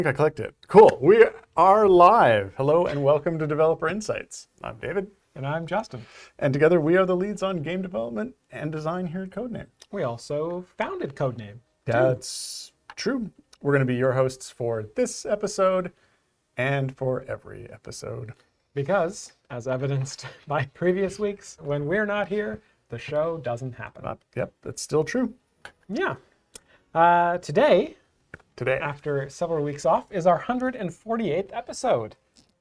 think I clicked it. Cool. We are live. Hello and welcome to Developer Insights. I'm David. And I'm Justin. And together we are the leads on game development and design here at Codename. We also founded Codename. That's true. We're going to be your hosts for this episode and for every episode. Because, as evidenced by previous weeks, when we're not here, the show doesn't happen. Yep, that's still true. Yeah. Today, after several weeks off, is our 148th episode.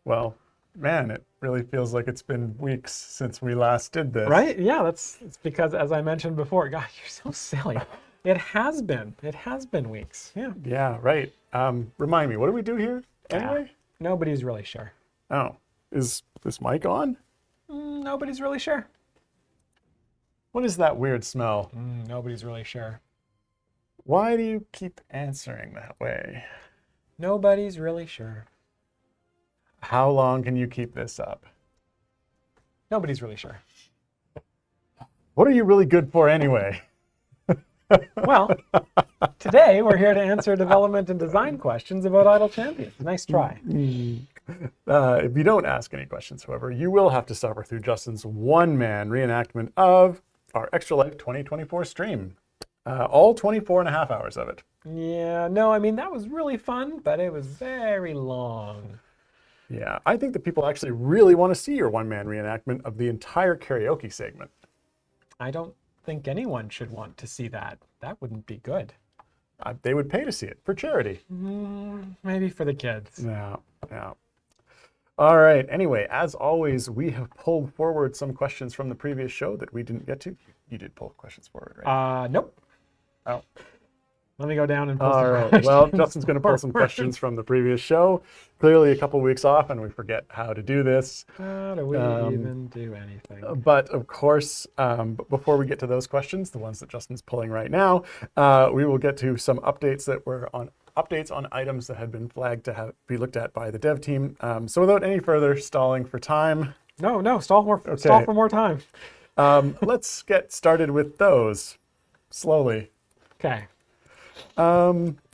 Well, man, it really feels like it's been weeks since we last did this. Right? Yeah, it's because, as I mentioned before, God, you're so silly. It has been weeks. Yeah. Yeah, right. Remind me, what do we do here anyway? Nobody's really sure. Oh, is this mic on? Nobody's really sure. What is that weird smell? Nobody's really sure. Why do you keep answering that way? Nobody's really sure. How long can you keep this up? Nobody's really sure. What are you really good for anyway? Well, today we're here to answer development and design questions about Idle Champions. Nice try. If you don't ask any questions, however, you will have to suffer through Justin's one-man reenactment of our Extra Life 2024 stream. All 24 and a half hours of it. Yeah, no, I mean, that was really fun, but it was very long. Yeah, I think that people actually really want to see your one-man reenactment of the entire karaoke segment. I don't think anyone should want to see that. That wouldn't be good. They would pay to see it for charity. Maybe for the kids. Yeah. All right. Anyway, as always, we have pulled forward some questions from the previous show that we didn't get to. You did pull questions forward, right? Nope. Oh. Let me go down and pull All some right. questions. Well, Justin's going to pull some questions from the previous show. Clearly a couple weeks off, and we forget how to do this. How do we even do anything? But of course, before we get to those questions, the ones that Justin's pulling right now, we will get to some updates on items that had been flagged to be looked at by the dev team. So without any further stalling for time. No, stall for more time. Let's get started with those slowly. Okay.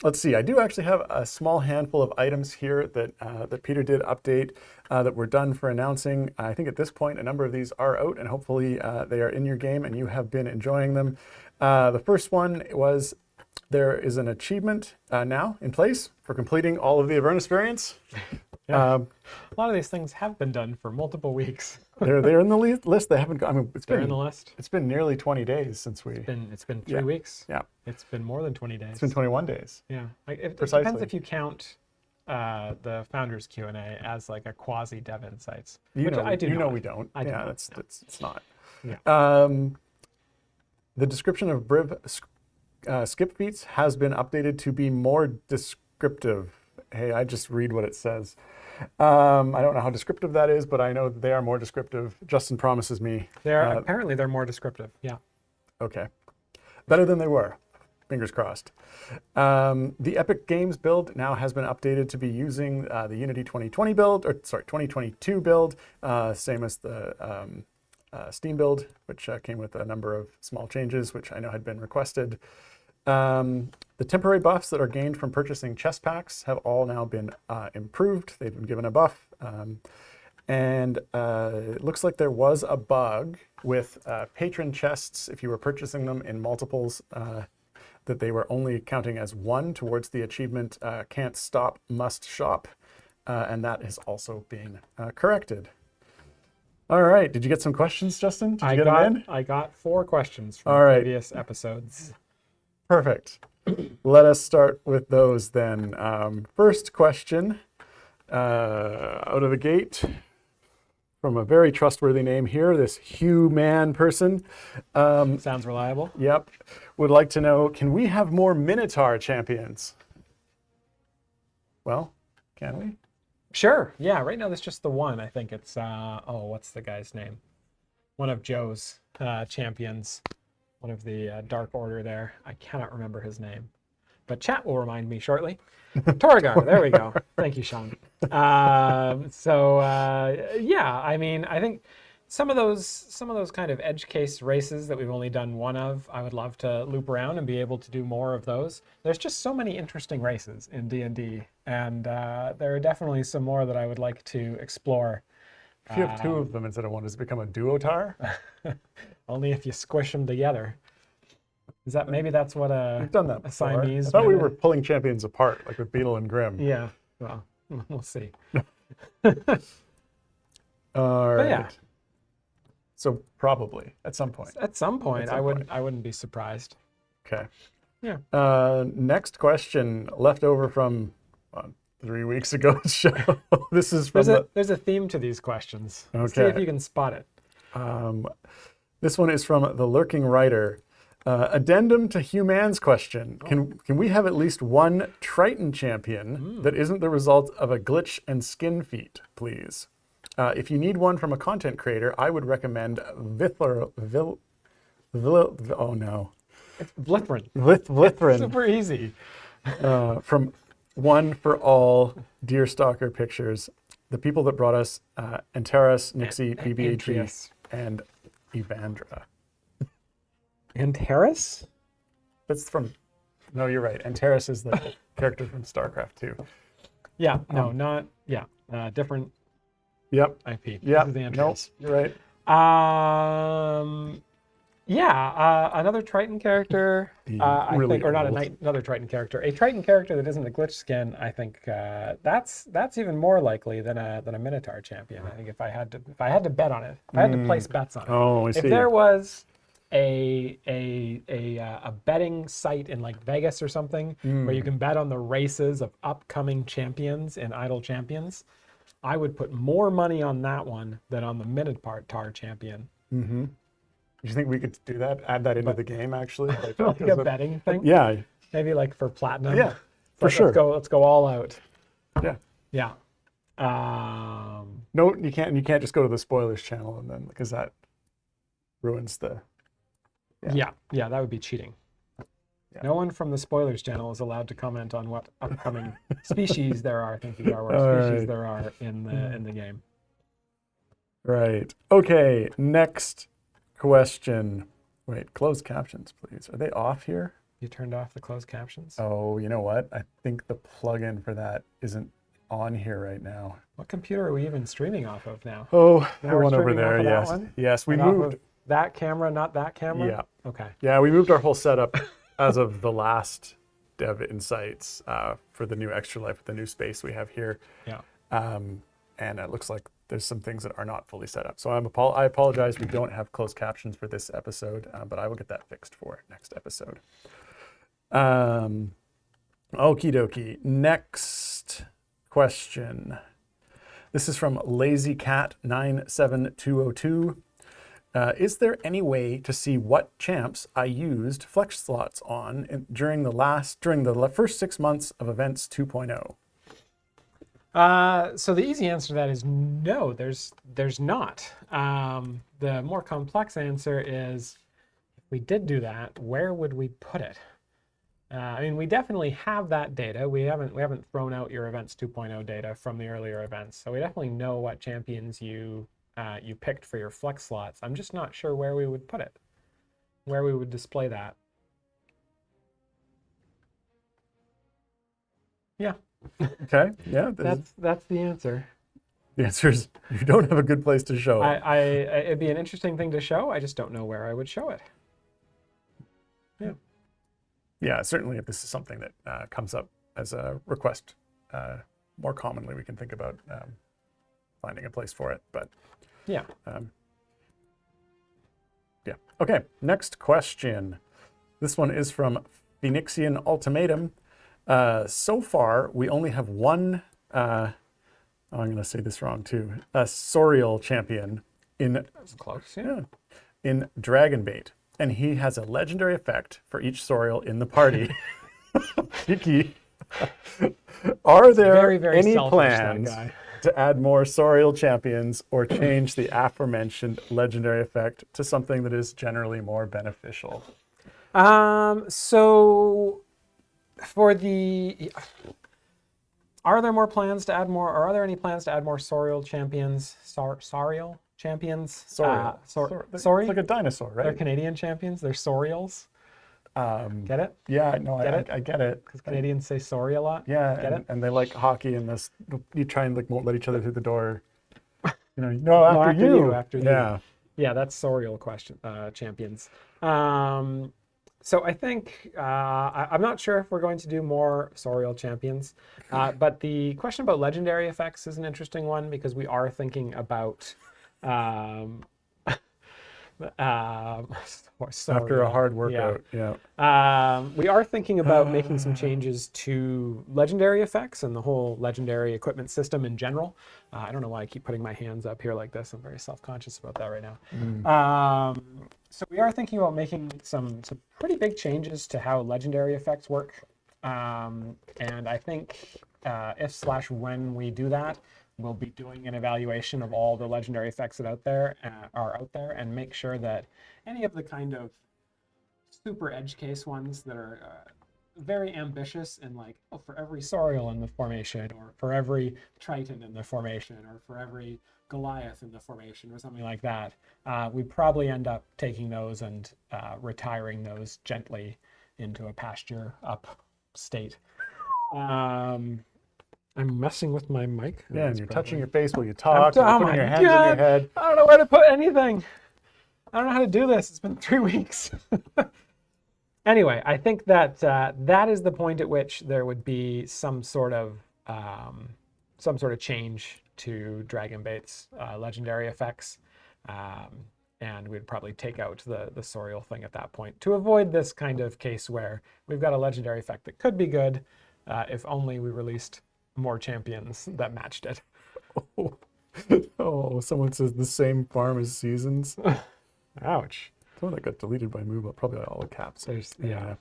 Let's see. I do actually have a small handful of items here that Peter did update that were done for announcing. I think at this point a number of these are out, and hopefully they are in your game and you have been enjoying them. The first one was there is an achievement now in place for completing all of the Avernus variants. Yeah. A lot of these things have been done for multiple weeks. They're in the list. They haven't. I mean, They're in the list. It's been nearly 20 days since we. It's been 3 weeks. Yeah. It's been more than 20 days. It's been 21 days. Yeah. It Precisely. depends if you count the founders Q&A as like a quasi dev insights. Which I do. You know we don't. I do yeah, not. it's not. Yeah. The description of Briv skip feats has been updated to be more descriptive. Hey, I just read what it says. I don't know how descriptive that is, but I know they are more descriptive. Justin promises me. Apparently they're more descriptive. Yeah. Okay. Better than they were. Fingers crossed. The Epic Games build now has been updated to be using the Unity 2020 build, 2022 build, same as the Steam build, which came with a number of small changes, which I know had been requested. The temporary buffs that are gained from purchasing chest packs have all now been improved. They've been given a buff. And it looks like there was a bug with patron chests, if you were purchasing them in multiples, that they were only counting as one towards the achievement can't stop, must shop. And that is also being corrected. All right. Did you get some questions, Justin? Did you get them in? I got 4 questions from previous episodes. Perfect. Let us start with those then. First question out of the gate from a very trustworthy name here, this Hugh Man person. Sounds reliable. Yep. Would like to know, can we have more Minotaur champions? Well, can we? Sure. Yeah. Right now there's just the one. I think it's what's the guy's name? One of Joe's champions. One of the Dark Order there. I cannot remember his name, but chat will remind me shortly. Torgar, there we go. Thank you, Sean. Yeah, I mean, I think some of those kind of edge case races that we've only done one of, I would love to loop around and be able to do more of those. There's just so many interesting races in D&D, and there are definitely some more that I would like to explore. If you have two of them instead of one, does it become a duotar? Only if you squish them together. Is that maybe that's what We've done that a before. Siamese? I thought we would- were pulling champions apart, like with Beetle and Grimm. Yeah. Well, we'll see. All right. yeah. So probably at some point. At some point, some point. I wouldn't be surprised. Okay. Yeah. Next question, left over from 3 weeks ago's show. This is from There's a theme to these questions. See Okay. if you can spot it. This one is from the Lurking Writer. Addendum to Human's question. Can we have at least one Triton champion that isn't the result of a glitch and skin feat, please? If you need one from a content creator, I would recommend oh no. Blithrin. Blithrin. Super easy. From One for All, Deerstalker Pictures, the people that brought us Antares, Nixie, BB-8, Antares. and Evandra. Antares? That's from, no, you're right. Antares is the character from StarCraft 2. Yeah. No, not yeah. Different Yep. IP. Yep. This is the Nope. Antares. You're right. Another Triton character. I really think, or not old. another Triton character. A Triton character that isn't a glitch skin. I think that's even more likely than a Minotaur champion. I think if I had to bet on it, if I had to place bets on it. Oh, I If see. there was a betting site in like Vegas or something where you can bet on the races of upcoming champions and idle champions, I would put more money on that one than on the Minotaur champion. Do you think we could do that? Add that into the game, actually? Like a betting thing? Yeah. Maybe like for platinum. Yeah, It's for like, sure. Let's go all out. Yeah. Yeah. No, you can't. You can't just go to the spoilers channel and then, because that ruins the. Yeah, that would be cheating. Yeah. No one from the spoilers channel is allowed to comment on what upcoming species there are. Thank you, Garwar. All Species right. there are in the game. Right. Okay. Next question. Wait, closed captions, please. Are they off here? You turned off the closed captions. Oh, you know what? I think the plugin for that isn't on here right now. What computer are we even streaming off of now? Oh, Now the we're one over streaming off there. of that Yes. one? Yes, we And off moved. of that camera, not that camera. Yeah. Okay. Yeah, we moved our whole setup as of the last Dev Insights for the new Extra Life with the new space we have here. Yeah. And it looks like there's some things that are not fully set up. So I apologize. We don't have closed captions for this episode, but I will get that fixed for next episode. Okie dokie. Next question. This is from LazyCat97202. Is there any way to see what champs I used flex slots on during the first 6 months of Events 2.0? So the easy answer to that is no, there's not. The more complex answer is, if we did do that, where would we put it? I mean, we definitely have that data. We haven't thrown out your Events 2.0 data from the earlier events, so we definitely know what champions you picked for your flex slots. I'm just not sure where we would put it, where we would display that. Yeah. Okay. Yeah. That's the answer. The answer is you don't have a good place to show it. It'd be an interesting thing to show. I just don't know where I would show it. Yeah. Yeah, certainly if this is something that comes up as a request, more commonly we can think about finding a place for it. But Yeah. yeah. Okay, next question. This one is from Phoenixian Ultimatum. So far, we only have one, I'm going to say this wrong too, a Sorial champion That's close. Yeah. in Dragonbait. And he has a legendary effect for each Sorial in the party. Cheeky. Are there Very, very any selfish, that plans guy. to add more Sorial champions or change the aforementioned legendary effect to something that is generally more beneficial? So for the, are there more plans to add more, or are there any plans to add more Sorial champions? Sorial? champions. Sorial. Sorry? It's like a dinosaur, They're right? Canadian champions. They're Sorials. Get it? Yeah, no, Get it? I get it. Because Canadians say sorry a lot. Yeah, Get it? and they like hockey and this. You try and like won't let each other through the door. No, after you. After you. Yeah. Yeah, that's Sorial champions. So I think I'm not sure if we're going to do more Sorial champions, but the question about legendary effects is an interesting one because we are thinking about After a hard workout, yeah. We are thinking about making some changes to legendary effects and the whole legendary equipment system in general. I don't know why I keep putting my hands up here like this. I'm very self-conscious about that right now. So we are thinking about making some pretty big changes to how legendary effects work. And I think if/when we do that, we'll be doing an evaluation of all the legendary effects that are out there and make sure that any of the kind of super edge case ones that are very ambitious and like, oh, for every Sorial in the formation, or for every Triton in the formation, or for every Goliath in the formation, or something like that, we probably end up taking those and retiring those gently into a pasture up state. I'm messing with my mic. Yeah, and you're touching your face while you talk. Oh You're putting my your hands in your God. head. I don't know where to put anything. I don't know how to do this. It's been 3 weeks. Anyway, I think that that is the point at which there would be some sort of change to Dragonbait's legendary effects, and we'd probably take out the Sorial thing at that point to avoid this kind of case where we've got a legendary effect that could be good if only we released more champions that matched it. Oh, someone says the same farm as Seasons. Ouch. Oh, that got deleted by Move, probably all the caps. Yeah.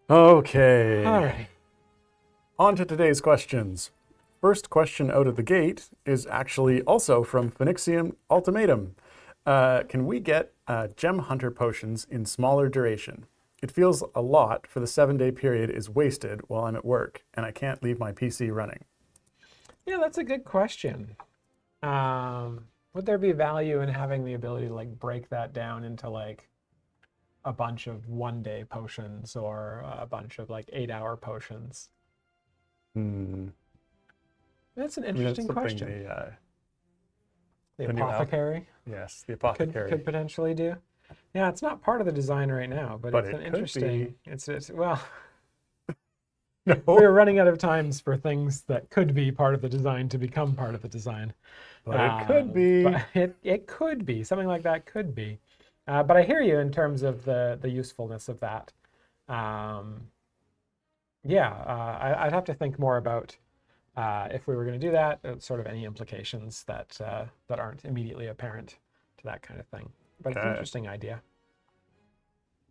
Okay. All right. On to today's questions. First question out of the gate is actually also from Phoenixium Ultimatum. Can we get Gem Hunter potions in smaller duration? It feels a lot for the 7-day period is wasted while I'm at work and I can't leave my PC running. Yeah, that's a good question. Would there be value in having the ability to like break that down into like a bunch of 1-day potions or a bunch of like 8-hour potions? That's an interesting question. The apothecary? Yes, the apothecary. Could potentially do. Yeah, it's not part of the design right now, but it's an interesting. It's well. No. We're running out of times for things that could be part of the design to become part of the design. But it could be. But it could be. Something like that could be. But I hear you in terms of the usefulness of that. I'd have to think more about if we were going to do that, sort of any implications that aren't immediately apparent to that kind of thing. But it's an interesting idea.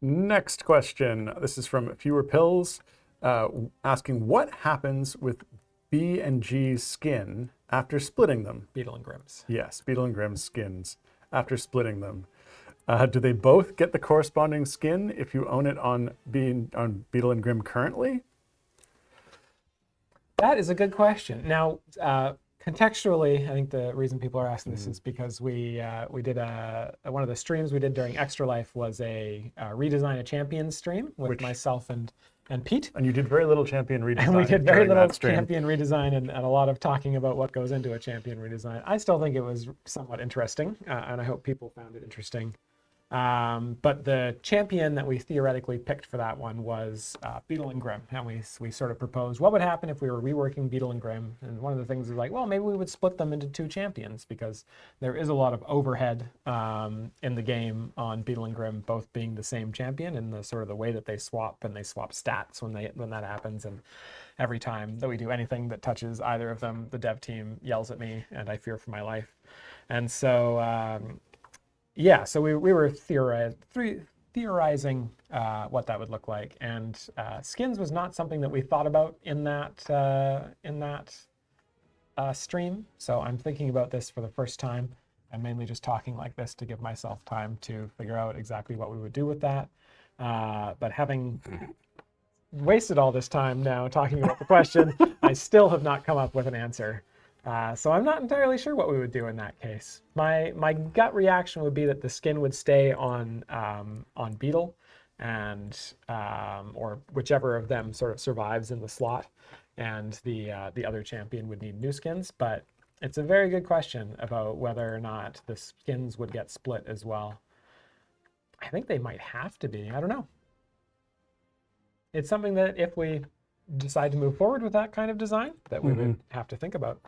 Next question. This is from Fewer Pills, asking what happens with B and G's skin after splitting them? Beetle and Grimm's. Yes, Beetle and Grimm's skins after splitting them. Do they both get the corresponding skin if you own it on Beetle and Grimm currently? That is a good question. Now, contextually, I think the reason people are asking this is because we did one of the streams we did during Extra Life was a redesign a champions stream with myself and Pete. And you did very little champion redesign. And we did very little champion redesign and a lot of talking about what goes into a champion redesign. I still think it was somewhat interesting, and I hope people found it interesting. But the champion that we theoretically picked for that one was Beetle and Grimm. And we sort of proposed what would happen if we were reworking Beetle and Grimm. And one of the things is like, well, maybe we would split them into 2 champions because there is a lot of overhead in the game on Beetle and Grimm, both being the same champion and the sort of the way that they swap and they swap stats when that happens. And every time that we do anything that touches either of them, the dev team yells at me and I fear for my life. And so so we were theorizing what that would look like, and skins was not something that we thought about in that stream. So I'm thinking about this for the first time. I'm mainly just talking like this to give myself time to figure out exactly what we would do with that. But having wasted all this time now talking about the question, I still have not come up with an answer. So I'm not entirely sure what we would do in that case. My gut reaction would be that the skin would stay on Beetle, and or whichever of them sort of survives in the slot, and the other champion would need new skins. But it's a very good question about whether or not the skins would get split as well. I think they might have to be. I don't know. It's something that if we decide to move forward with that kind of design, that we would have to think about.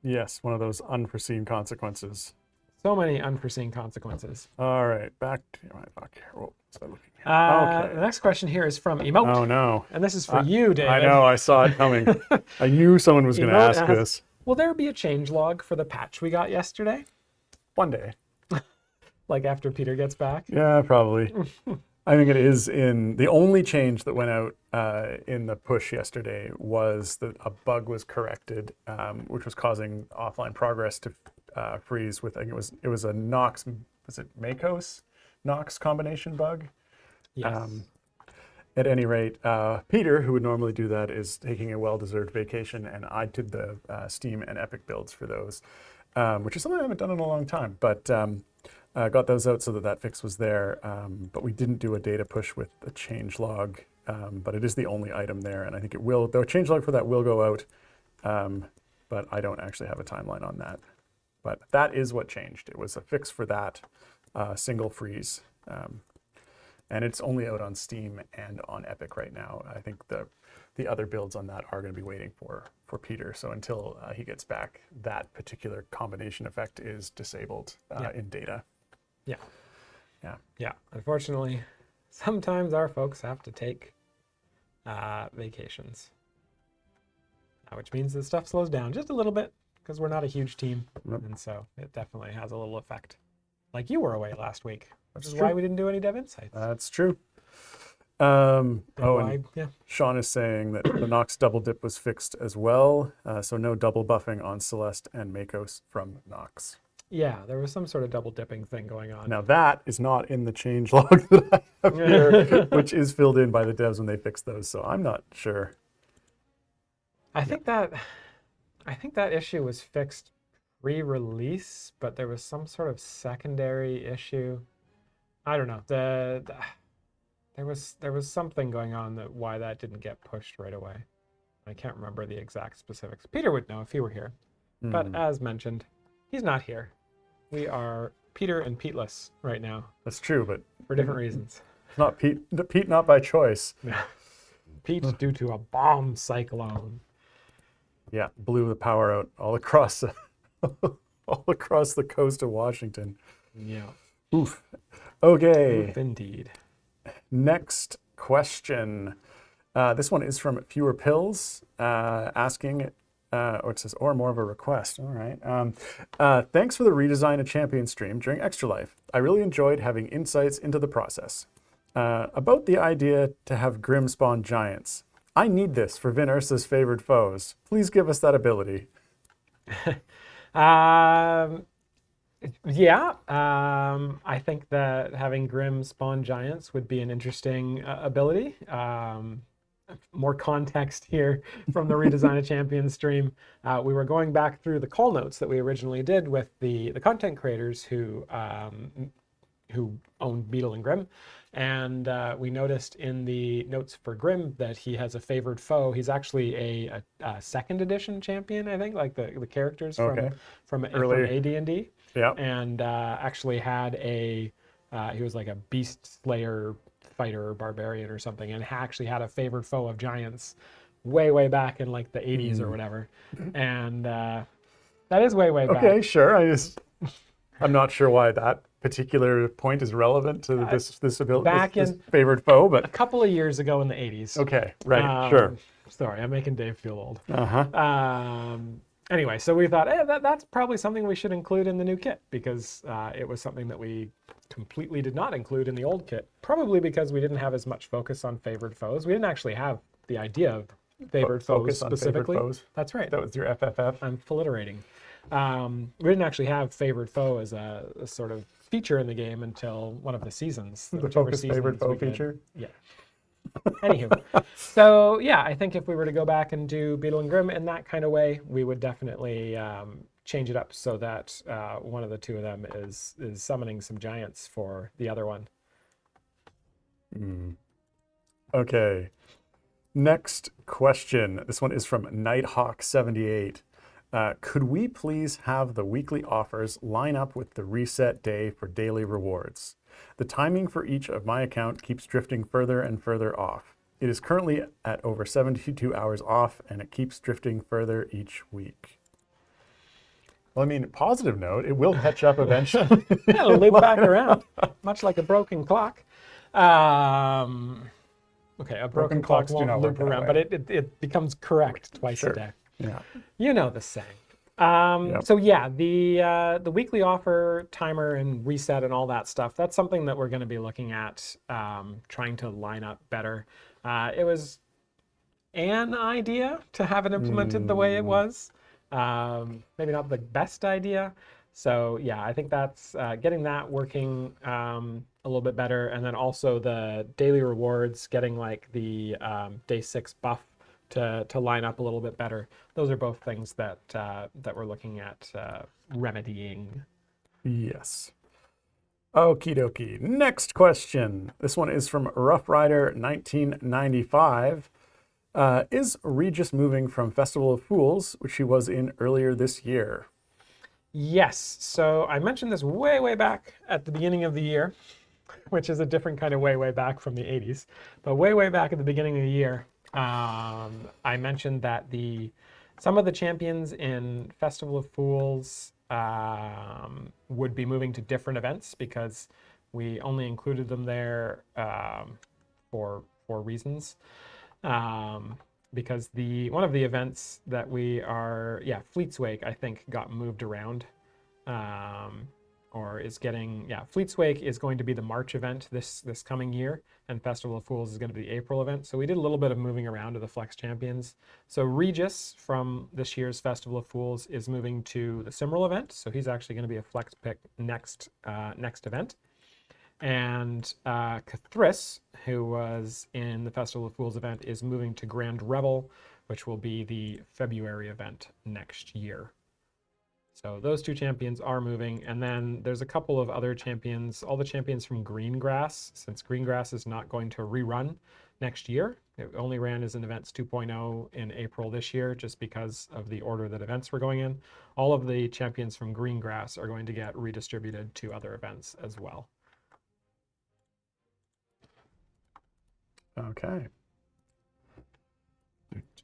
Yes, one of those unforeseen consequences. So many unforeseen consequences. All right, back to my doc here. What was I looking at? The next question here is from Emote. Oh, no. And this is for you, David. I know, I saw it coming. I knew someone was going to Emote ask asks, this. will there be a changelog for the patch we got yesterday? One day. Like after Peter gets back? Yeah, probably. I think it is in the only change that went out in the push yesterday was that a bug was corrected, which was causing offline progress to freeze with, I think it was a Nox, was it Makos? Nox combination bug? Yes. At any rate, Peter, who would normally do that, is taking a well-deserved vacation, and I did the Steam and Epic builds for those, which is something I haven't done in a long time, but got those out so that fix was there, but we didn't do a data push with the changelog, but it is the only item there, and I think the changelog for that will go out, but I don't actually have a timeline on that. But that is what changed. It was a fix for that single freeze. And it's only out on Steam and on Epic right now. I think the other builds on that are going to be waiting for Peter. So until he gets back, that particular combination effect is disabled in data. Yeah. Yeah. Yeah. Unfortunately, sometimes our folks have to take vacations, which means that stuff slows down just a little bit because we're not a huge team. Yep. And so it definitely has a little effect. Like you were away last week. Which is true. why we didn't do any Dev Insights. That's true. Yeah. Sean is saying that the Nox double dip was fixed as well, so no double buffing on Celeste and Makos from Nox. Yeah, there was some sort of double dipping thing going on. Now that is not in the changelog that I have here, which is filled in by the devs when they fix those, so I'm not sure. I think that issue was fixed pre-release, but there was some sort of secondary issue. I don't know. There was something going on why that didn't get pushed right away. I can't remember the exact specifics. Peter would know if he were here. But as mentioned, he's not here. We are Peter and Peteless right now. That's true, but for different reasons. Not Pete. Pete, not by choice. Yeah. Pete due to a bomb cyclone. Yeah, blew the power out all across the coast of Washington. Yeah. Oof. Okay. Oof, indeed. Next question. This one is from Fewer Pills, asking, or it says, or more of a request. All right. Thanks for the redesign of Champion stream during Extra Life. I really enjoyed having insights into the process. About the idea to have Grim spawn giants. I need this for Vin Ursa's favored foes. Please give us that ability. Yeah, I think that having Grim spawn giants would be an interesting ability. More context here from the Redesign of Champions stream. We were going back through the call notes that we originally did with the content creators who owned Beetle and Grim. And we noticed in the notes for Grim that he has a favored foe. He's actually a second edition champion, I think, like the characters from AD&D. Yeah. And actually had he was like a beast slayer fighter or barbarian or something, and actually had a favored foe of giants way back in like the 80s or whatever. And that is way back. Okay, sure. I'm not sure why that particular point is relevant to this ability, this favored foe, but a couple of years ago in the 80s. Okay, right, sure. Sorry, I'm making Dave feel old. Uh-huh. Anyway, so we thought, hey, that's probably something we should include in the new kit, because it was something that we completely did not include in the old kit, probably because we didn't have as much focus on favored foes. We didn't actually have the idea of favored foes specifically. Favored foes. That's right. That was your FFF. I'm filliterating. We didn't actually have favored foe as a sort of feature in the game until one of the seasons. The focus favored foe feature? Yeah. Anywho, so yeah, I think if we were to go back and do Beetle and Grimm in that kind of way, we would definitely change it up so that one of the two of them is summoning some giants for the other one. Okay. Next question. This one is from Nighthawk78. Could we please have the weekly offers line up with the reset day for daily rewards? The timing for each of my account keeps drifting further and further off. It is currently at over 72 hours off, and it keeps drifting further each week. Well, I mean, positive note, it will catch up eventually. It'll loop back around, much like a broken clock. Okay, a broken clock clocks do won't not loop work that around, way. but it becomes correct twice a day. Yeah. You know the saying. Yep. So yeah, the weekly offer timer and reset and all that stuff, that's something that we're going to be looking at, trying to line up better. It was an idea to have it implemented the way it was. Maybe not the best idea. So yeah, I think that's getting that working a little bit better. And then also the daily rewards, getting like the day 6 buff to line up a little bit better. Those are both things that that we're looking at remedying. Yes. Okie dokie. Next question. This one is from Rough Rider 1995. Is Regis moving from Festival of Fools, which he was in earlier this year? Yes. So I mentioned this way, way back at the beginning of the year, which is a different kind of way, way back from the 80s. But way, way back at the beginning of the year, I mentioned that some of the champions in Festival of Fools would be moving to different events because we only included them there for reasons. Because one of the events that Fleet's Wake, I think, got moved around, or is getting, Fleet's Wake is going to be the March event this coming year, and Festival of Fools is going to be the April event. So we did a little bit of moving around of the Flex champions. So Regis from this year's Festival of Fools is moving to the Cymril event, so he's actually going to be a Flex pick next event. And Cathris, who was in the Festival of Fools event, is moving to Grand Revel, which will be the February event next year. So those two champions are moving. And then there's a couple of other champions, all the champions from Greengrass, since Greengrass is not going to rerun next year. It only ran as an Events 2.0 in April this year, just because of the order that events were going in. All of the champions from Greengrass are going to get redistributed to other events as well. Okay.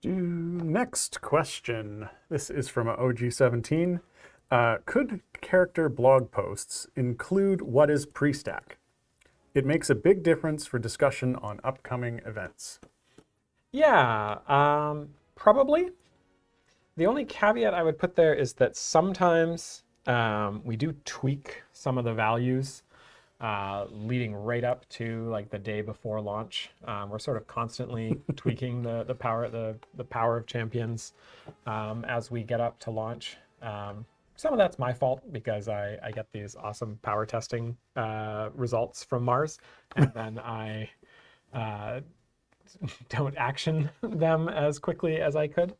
Next question. This is from OG17. Could character blog posts include what is pre-stack? It makes a big difference for discussion on upcoming events. Yeah, probably. The only caveat I would put there is that sometimes we do tweak some of the values leading right up to like the day before launch. We're sort of constantly tweaking the power of champions as we get up to launch. Some of that's my fault because I get these awesome power testing results from Mars, and then I don't action them as quickly as I could.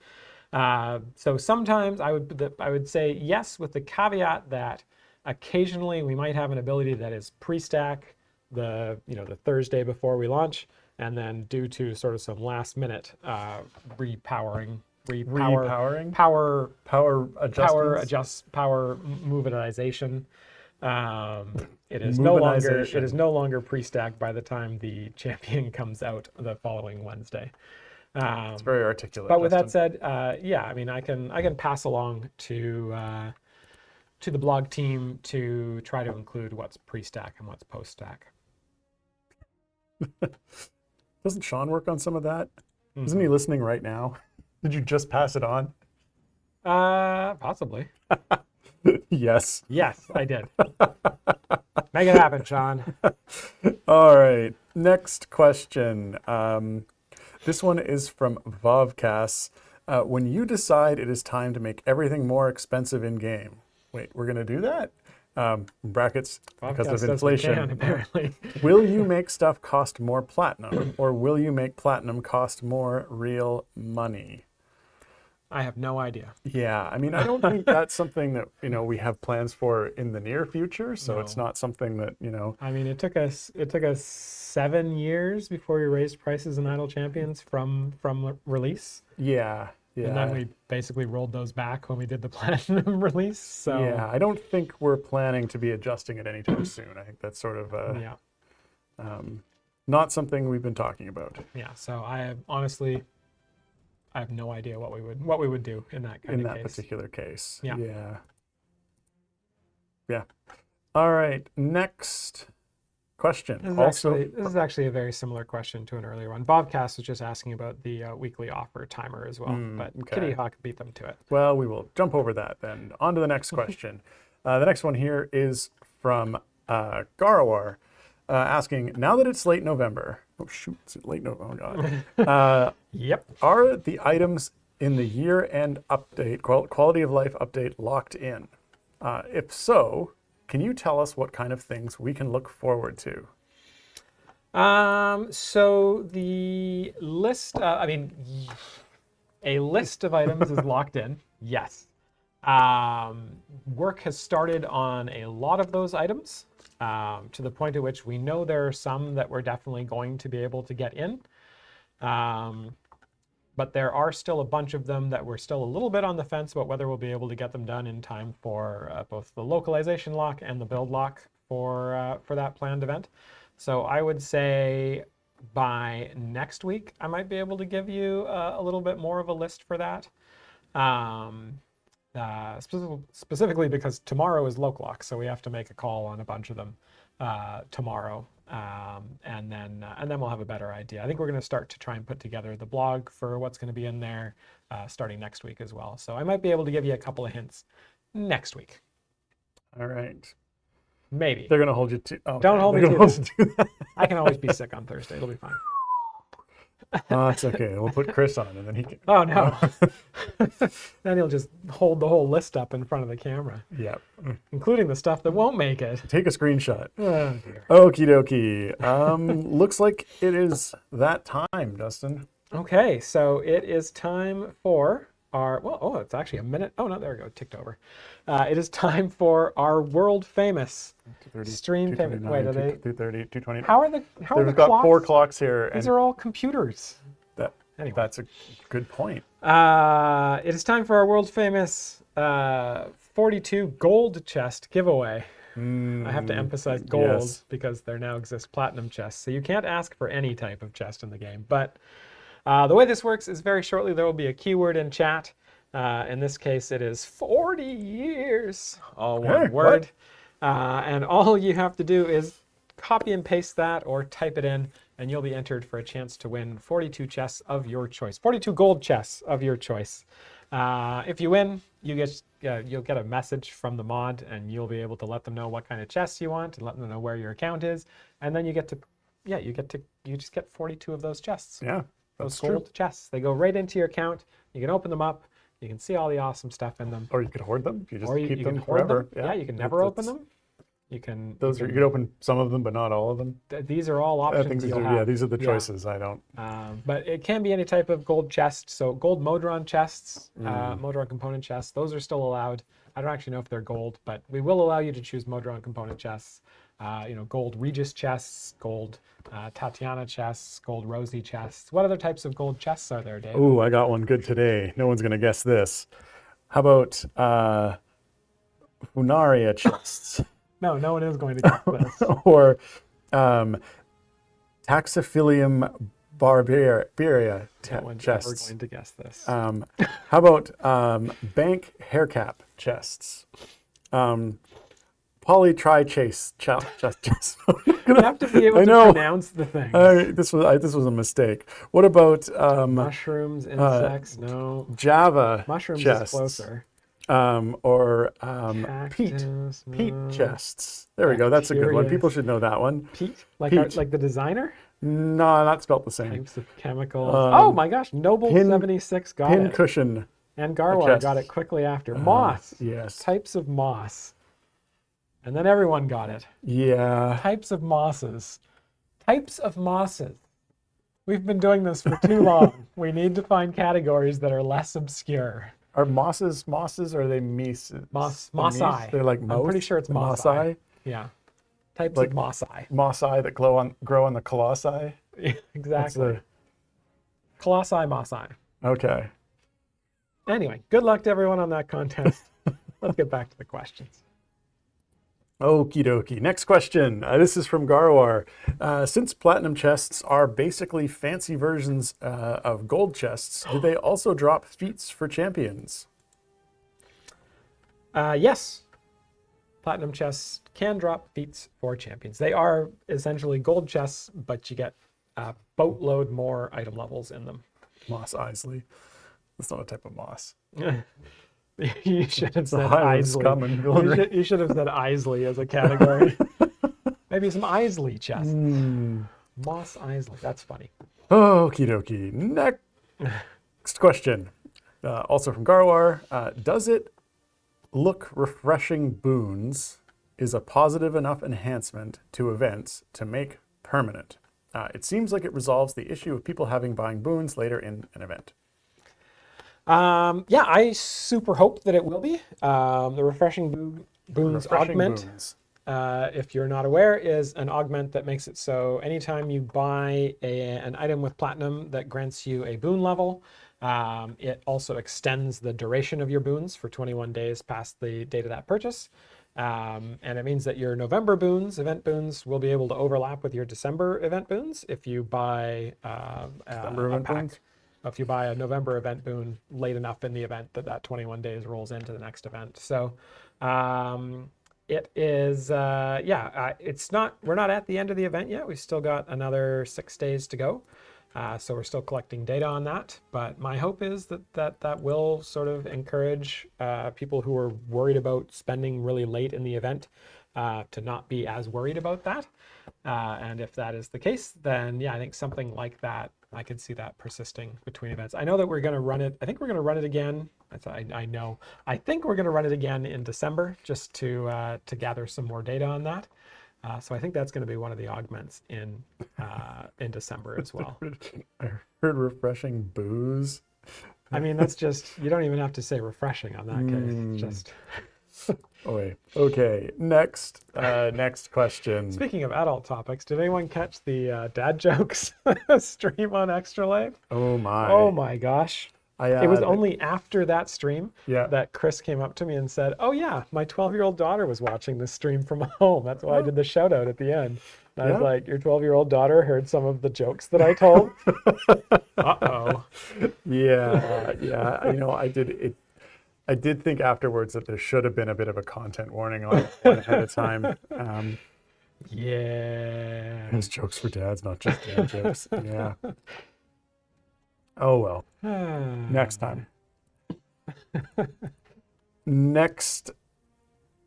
So sometimes I would say yes, with the caveat that occasionally we might have an ability that is pre-stack the Thursday before we launch, and then due to sort of some last minute power movementization. It is no longer pre-stacked by the time the champion comes out the following Wednesday. It's very articulate. But with that said, yeah, I mean, I can pass along to the blog team to try to include what's pre-stack and what's post-stack. Doesn't Sean work on some of that? Mm-hmm. Isn't he listening right now? Did you just pass it on? Possibly. Yes. Yes, I did. Make it happen, Sean. All right. Next question. This one is from Vovcast. When you decide it is time to make everything more expensive in game, wait, we're going to do that? Brackets because Bobcast of says we inflation. can, apparently. Will you make stuff cost more platinum, or will you make platinum cost more real money? I have no idea. Yeah, I mean, I don't think that's something that, we have plans for in the near future, so it's No. not something that, I mean, it took us 7 years before we raised prices in Idle Champions from release. yeah, And then we basically rolled those back when we did the platinum release. So yeah, I don't think we're planning to be adjusting it anytime soon. I think that's sort of yeah. not something we've been talking about Yeah. So I have no idea what we would do in that kind in of that case. particular case. Yeah. Yeah. All right, next question. This is actually a very similar question to an earlier one. Bobcast was just asking about the weekly offer timer as well, but okay. Kitty Hawk beat them to it. Well, we will jump over that then. On to the next question. The next one here is from Garawar, asking, now that it's late November, oh shoot, is it late November? Oh God. Yep. Are the items in the year-end update, quality of life update, locked in? If so, can you tell us what kind of things we can look forward to? So the list, a list of items is locked in, yes. Work has started on a lot of those items, to the point at which we know there are some that we're definitely going to be able to get in. But there are still a bunch of them that we're still a little bit on the fence about whether we'll be able to get them done in time for both the localization lock and the build lock for that planned event. So I would say by next week, I might be able to give you a little bit more of a list for that. Specifically because tomorrow is loc lock, so we have to make a call on a bunch of them tomorrow. And then we'll have a better idea. I think we're going to start to try and put together the blog for what's going to be in there starting next week as well. So I might be able to give you a couple of hints next week. All right. Maybe. They're going to hold you to... Oh, Don't hold me to that. I can always be sick on Thursday. It'll be fine. Oh, that's okay. We'll put Chris on and then he can... Oh, no. Then he'll just hold the whole list up in front of the camera. Yep. Including the stuff that won't make it. Take a screenshot. Oh, dear. Okie dokie. Looks like it is that time, Dustin. Okay, so it is time for our... Well, oh, it's actually a minute. Oh, no, there we go. It ticked over. It is time for our world famous... Stream famous. Wait, are they... 230, 220. How are the clocks? We've got 4 clocks here. These are all computers. Anyway. That's a good point. It is time for our world famous 42 gold chest giveaway. I have to emphasize gold because there now exist platinum chests. So you can't ask for any type of chest in the game. But the way this works is very shortly there will be a keyword in chat. In this case, it is 40 years. All one word. And all you have to do is copy and paste that or type it in, and you'll be entered for a chance to win 42 chests of your choice, 42 gold chests of your choice. If you win, you'll get a message from the mod, and you'll be able to let them know what kind of chests you want and let them know where your account is, and then you just get 42 of those chests. Yeah, those gold chests. They go right into your account. You can open them up. You can see all the awesome stuff in them. Or you could hoard them. You just keep them hoard forever. Them. Yeah, you can never open them. You can open some of them, but not all of them. These are all options. These are the choices. I don't. But it can be any type of gold chest. So gold Modron chests, Modron component chests, those are still allowed. I don't actually know if they're gold, but we will allow you to choose Modron component chests. Gold Regis chests, gold Tatiana chests, gold Rosie chests. What other types of gold chests are there, Dave? Ooh, I got one good today. No one's gonna guess this. How about Funaria chests? No one is going to guess this. Or Taxiphilium barbaria No one's chests. ever going to guess this. How about bank haircap chests? Polytrichase chests. You have to be able to pronounce the thing. This was a mistake. What about mushrooms, insects? No. Java mushrooms chests. is closer. Or Cactus, peat chests. There we go. That's a good one. People should know that one. Peat? Like the designer? No, not spelled the same. Types of chemicals. Oh my gosh, Noble 76 got it. Pin cushion. And Garwar got it quickly after. Moss. Yes. Types of moss. And then everyone got it. Yeah. Types of mosses. Types of mosses. We've been doing this for too long. We need to find categories that are less obscure. Are mosses or are they meeses? Mossai. They're like I'm pretty moss? sure it's mossai. Mossai? Yeah. Types Like of mossai. Mossai that grow on the colossi? Exactly. Colossi, mossai. Okay. Anyway, good luck to everyone on that contest. Let's get back to the questions. Okie dokie. Next question. This is from Garwar. Since platinum chests are basically fancy versions of gold chests, do they also drop feats for champions? Yes. Platinum chests can drop feats for champions. They are essentially gold chests, but you get a boatload more item levels in them. Moss Isley. That's not a type of moss. You should have said Highland Isley. scum and golden You should have said Isley as a category. Maybe some Isley chests. Moss Isley. That's funny. Okie dokie. Next question. Also from Garwar. Does it look refreshing boons is a positive enough enhancement to events to make permanent? It seems like it resolves the issue of people buying boons later in an event. Yeah, I super hope that it will be. The refreshing boons augment, if you're not aware, is an augment that makes it so anytime you buy an item with platinum that grants you a boon level, it also extends the duration of your boons for 21 days past the date of that purchase. And it means that your November boons, event boons, will be able to overlap with your December event boons if you buy a pack. If you buy a November event boon late enough in the event that 21 days rolls into the next event. So it is, it's not, we're not at the end of the event yet. We've still got another 6 days to go. So we're still collecting data on that. But my hope is that will sort of encourage people who are worried about spending really late in the event to not be as worried about that. And if that is the case, then yeah, I think something like that, I could see that persisting between events. I know that we're going to run it. I think we're going to run it again. I think we're going to run it again in December just to gather some more data on that. So I think that's going to be one of the augments in December as well. I heard refreshing booze. I mean, that's just, you don't even have to say refreshing on that case. Just. Oh, wait. Okay. Next question. Speaking of adult topics, did anyone catch the dad jokes stream on Extra Life? Oh my. Oh my gosh. It was only after that stream Yeah. that Chris came up to me and said, "Oh yeah, my 12-year-old daughter was watching this stream from home. That's why I did the shout out at the end." And I was like, "Your 12-year-old daughter heard some of the jokes that I told?" Uh-oh. Yeah. You know, I did think afterwards that there should have been a bit of a content warning on ahead of time. Yeah. There's jokes for dads, not just dad jokes. Yeah. Oh well. Next time. Next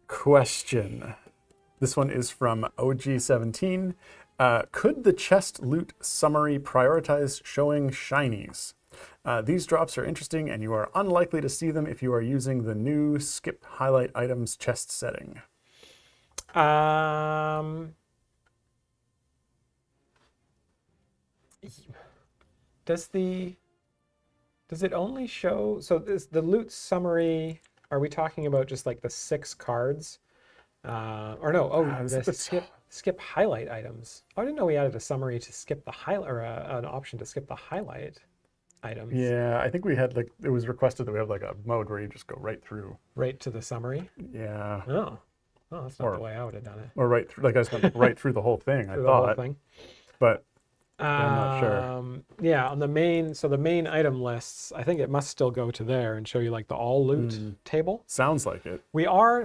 question. This one is from OG17. Could the chest loot summary prioritize showing shinies? These drops are interesting, and you are unlikely to see them if you are using the new skip highlight items chest setting. Does it only show, so is the loot summary, are we talking about just like the 6 cards? Or no, the skip highlight items. Oh, I didn't know we added a summary to skip the highlight, or an option to skip the highlight items. Yeah, I think we had it was requested that we have like a mode where you just go right through. Right to the summary? Yeah. Oh, that's not the way I would have done it. Or right through, like I just went right through the whole thing, I thought. The whole thing. But I'm not sure. Yeah, on the main item lists, I think it must still go to there and show you like the all loot table. Sounds like it. We are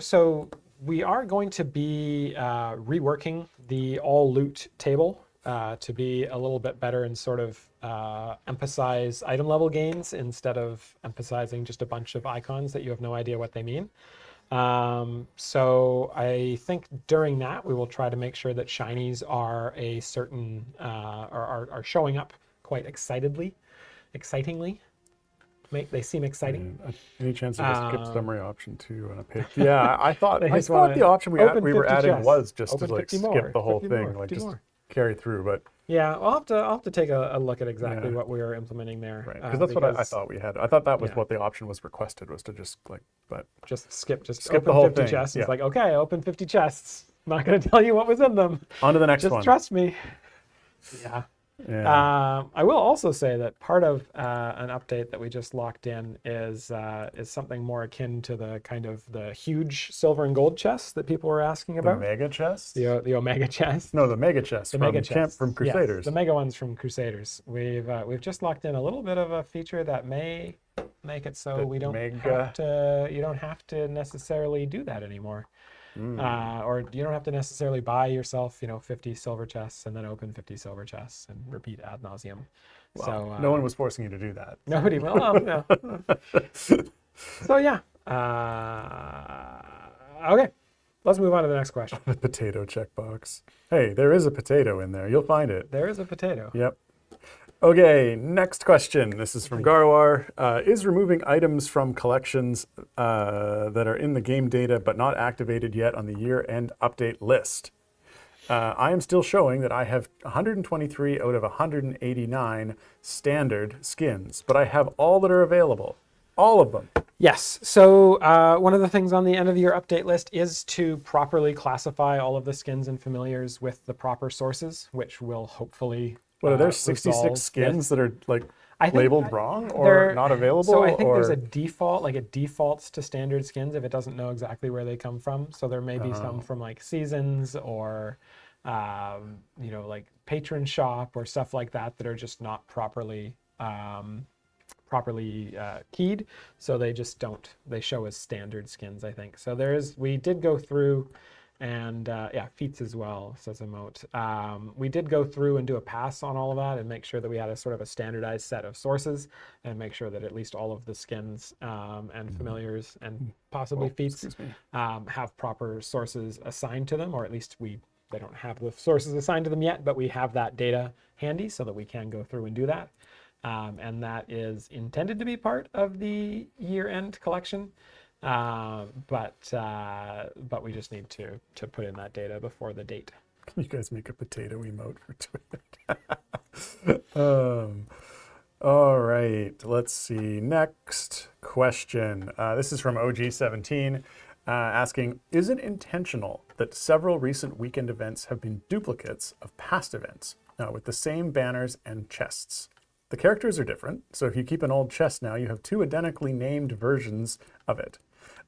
going to be reworking the all loot table to be a little bit better and sort of emphasize item level gains instead of emphasizing just a bunch of icons that you have no idea what they mean. So I think during that we will try to make sure that shinies are a certain are showing up quite excitingly. they seem exciting. Any chance of a skip summary option too on a page? Yeah, I thought They I just thought wanna the option open we were 50 adding chests, was just to open like 50 skip more, the whole 50 thing, more, like 50 just more. carry through. But Yeah, I'll have to take a look at exactly yeah, what we were implementing there. right, because that's what I thought we had. I thought that was what the option was requested, was to just like, but just skip skip the open whole 50 thing. chests. Yeah. It's like, okay, open 50 chests. I'm not going to tell you what was in them. On to the next Just one. trust me. Yeah. Yeah. I will also say that part of an update that we just locked in is something more akin to the kind of the huge silver and gold chests that people were asking The about. mega chest? The Omega chest. No, the mega chest The from mega chests. from Crusaders. Yes, the mega ones from Crusaders. We've just locked in a little bit of a feature that may make it so we don't have to. You don't have to necessarily do that anymore. Or you don't have to necessarily buy yourself, 50 silver chests and then open 50 silver chests and repeat ad nauseum. Wow. So no one was forcing you to do that. Nobody will. Oh, no. So yeah. Okay. Let's move on to the next question. The potato checkbox. Hey, there is a potato in there. You'll find it. There is a potato. Yep. Okay, next question. This is from Garwar. Is removing items from collections that are in the game data but not activated yet on the year-end update list? I am still showing that I have 123 out of 189 standard skins, but I have all that are available. All of them. Yes. So one of the things on the end of year update list is to properly classify all of the skins and familiars with the proper sources, which will hopefully What are there 66 skins that are like labeled wrong or not available? So I think there's a default, like it defaults to standard skins if it doesn't know exactly where they come from. So there may be some from like seasons or like patron shop or stuff like that that are just not properly keyed, so they just don't, they show as standard skins, I think. So we did go through and feats as well, says Emote. We did go through and do a pass on all of that and make sure that we had a sort of a standardized set of sources and make sure that at least all of the skins and familiars and possibly feats have proper sources assigned to them, or at least they don't have the sources assigned to them yet, but we have that data handy so that we can go through and do that. And that is intended to be part of the year-end collection, but we just need to put in that data before the date. Can you guys make a potato emote for Twitter? All right, let's see. Next question. This is from OG17, asking, is it intentional that several recent weekend events have been duplicates of past events, with the same banners and chests? The characters are different, so if you keep an old chest now, you have two identically named versions of it.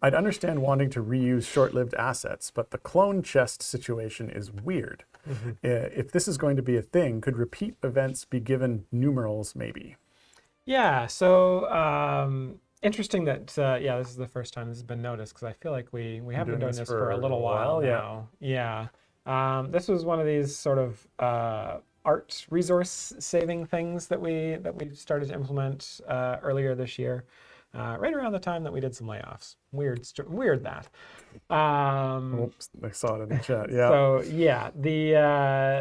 I'd understand wanting to reuse short-lived assets, but the clone chest situation is weird. If this is going to be a thing, could repeat events be given numerals maybe? Yeah, so interesting that, this is the first time this has been noticed, because I feel like we have been doing this for a little while now. Yeah. This was one of these sort of art resource saving things that we started to implement earlier this year, right around the time that we did some layoffs. Weird that. Oops, I saw it in the chat. Yeah. So yeah,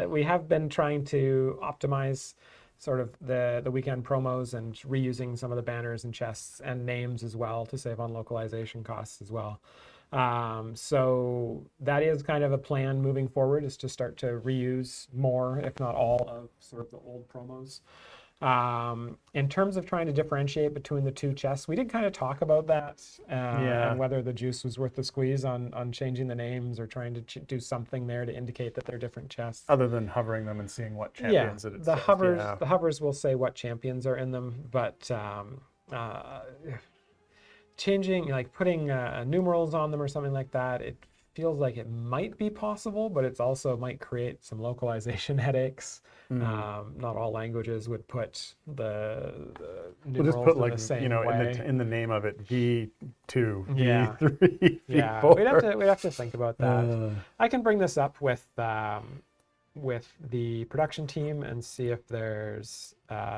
we have been trying to optimize sort of the weekend promos and reusing some of the banners and chests and names as well to save on localization costs as well. So that is kind of a plan moving forward, is to start to reuse more, if not all, of sort of the old promos. In terms of trying to differentiate between the two chests, we did kind of talk about that, and whether the juice was worth the squeeze on changing the names or trying to do something there to indicate that they're different chests. Other than hovering them and seeing what champions it is. The hovers will say what champions are in them, but changing, like putting numerals on them or something like that, it feels like it might be possible, but it's also might create some localization headaches. Not all languages would put the numerals we'll just put in the same way. in the name of it, V2, Yeah. V3, Yeah, V4. we'd have to think about that. I can bring this up with the production team and see if there's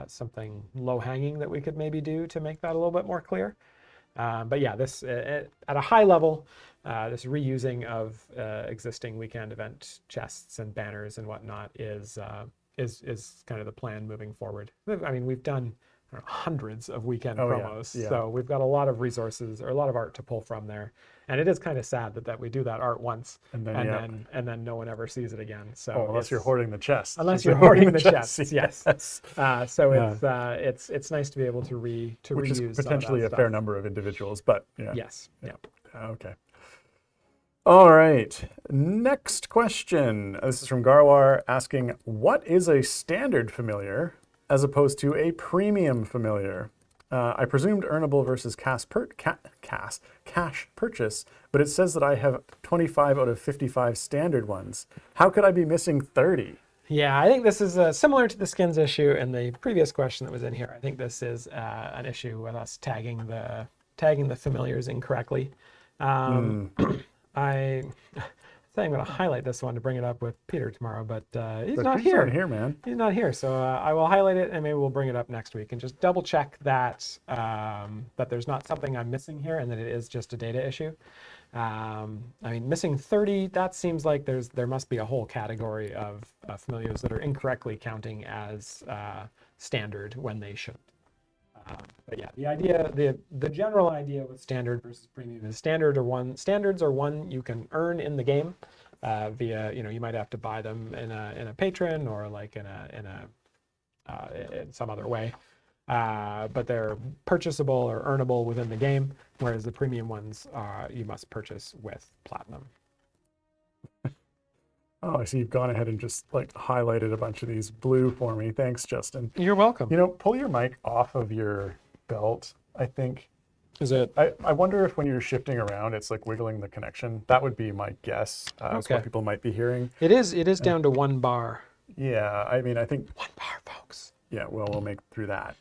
something low-hanging that we could maybe do to make that a little bit more clear. But yeah, this at a high level, this reusing of existing weekend event chests and banners and whatnot is kind of the plan moving forward. I mean, we've done hundreds of weekend Oh, yeah, promos. yeah. So we've got a lot of resources or a lot of art to pull from there. And it is kind of sad that we do that art once And then, and then no one ever sees it again. So Oh, unless you're hoarding the chests. unless you're hoarding the chests, yes. yes. So Yeah. it's nice to be able to Which reuse is some of potentially that a fair stuff. number of individuals, but yeah. Yes. Yeah. Okay. All right. Next question. This is from Garwar asking, what is a standard familiar as opposed to a premium familiar? I presumed earnable versus cash purchase, but it says that I have 25 out of 55 standard ones. How could I be missing 30? Yeah, I think this is similar to the skins issue and the previous question that was in here. I think this is an issue with us tagging the familiars incorrectly. I say I'm going to highlight this one to bring it up with Peter tomorrow, but he's not He's here. not here, man. He's not here, so I will highlight it and maybe we'll bring it up next week and just double check that that there's not something I'm missing here and that it is just a data issue. I mean, missing 30, that seems like there must be a whole category of familiars that are incorrectly counting as standard when they shouldn't. But yeah, the general idea with standard versus premium is standards are one you can earn in the game via, you might have to buy them in a patron or like in some other way. But they're purchasable or earnable within the game, whereas the premium ones you must purchase with platinum. Oh, I see you've gone ahead and just like highlighted a bunch of these blue for me. Thanks, Justin. You're welcome. Pull your mic off of your belt, I think. Is it? I wonder if when you're shifting around, it's like wiggling the connection. That would be my guess. That's Okay. what people might be hearing. It is down to 1 bar. Yeah, I mean, I think, 1 bar, folks. yeah, well, we'll make it through that.